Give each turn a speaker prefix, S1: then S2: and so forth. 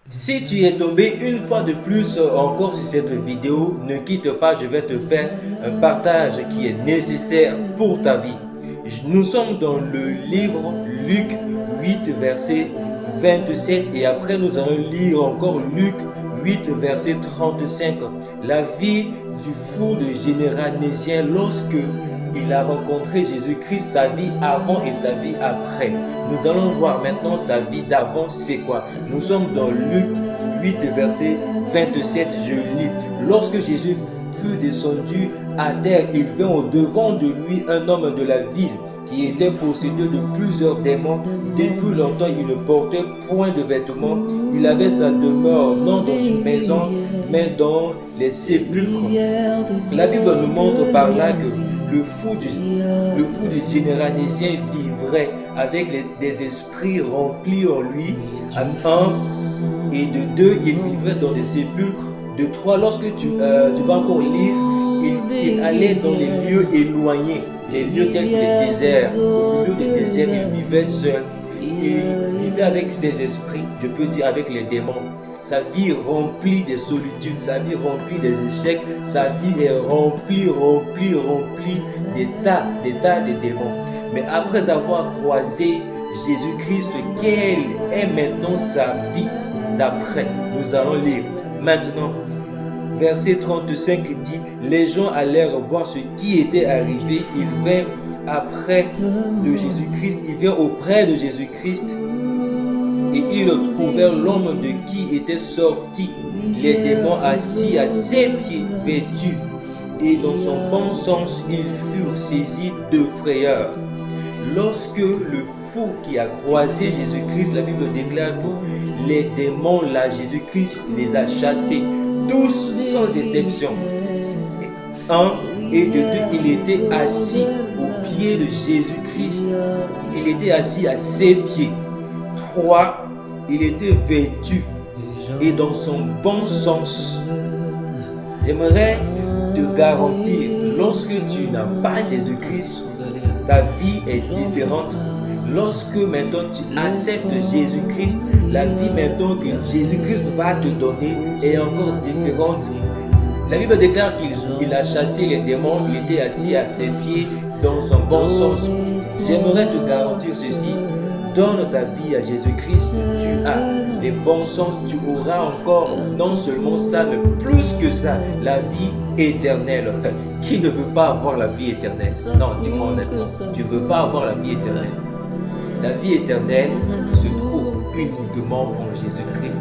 S1: Si tu es tombé une fois de plus encore sur cette vidéo, ne quitte pas, je vais te faire un partage qui est nécessaire pour ta vie. Nous sommes dans le livre Luc 8, verset 27 et après nous allons lire encore Luc 8, verset 35. La vie du fou de Généranésien lorsque il a rencontré Jésus-Christ, sa vie avant et sa vie après. Nous allons voir maintenant sa vie d'avant, c'est quoi? Nous sommes dans Luc 8, verset 27, je lis. Lorsque Jésus fut descendu à terre, il vint au devant de lui un homme de la ville qui était possédé de plusieurs démons. Depuis longtemps, il ne portait point de vêtements. Il avait sa demeure non dans une maison, mais dans les sépulcres. La Bible nous montre par là que le fou du Généranésien vivrait avec des esprits remplis en lui. Un, et de deux, il vivrait dans des sépulcres. De trois, lorsque tu vas encore lire, il allait dans les lieux éloignés, les lieux tels que les déserts. Au milieu des déserts, il vivait seul. Il vivait avec ses esprits, je peux dire avec les démons. Sa vie remplie de solitude, sa vie remplie des échecs, sa vie est remplie des tas de démons. Mais après avoir croisé Jésus-Christ, quelle est maintenant sa vie d'après? Nous allons lire maintenant. Verset 35 dit, les gens allèrent voir ce qui était arrivé. Ils vinrent après de Jésus-Christ, ils vinrent auprès de Jésus-Christ et ils trouvèrent l'homme de qui étaient sortis les démons assis à ses pieds, vêtus. Et dans son bon sens, ils furent saisis de frayeur. Lorsque le fou qui a croisé Jésus-Christ, la Bible déclare que les démons, là, Jésus-Christ les a chassés, tous sans exception. Un, et de deux, il était assis aux pieds de Jésus-Christ. Il était assis à ses pieds. Trois, il était vêtu et dans son bon sens. J'aimerais te garantir, lorsque tu n'as pas Jésus-Christ, ta vie est différente. Lorsque maintenant tu acceptes Jésus-Christ, la vie maintenant que Jésus-Christ va te donner est encore différente. La Bible déclare qu'il a chassé les démons, il était assis à ses pieds dans son bon sens. J'aimerais te garantir ceci. Donne ta vie à Jésus-Christ, tu as les bons sens, tu auras encore non seulement ça, mais plus que ça, la vie éternelle. Qui ne veut pas avoir la vie éternelle? Non, dis-moi honnêtement, tu ne veux pas avoir la vie éternelle. La vie éternelle se trouve uniquement en Jésus-Christ.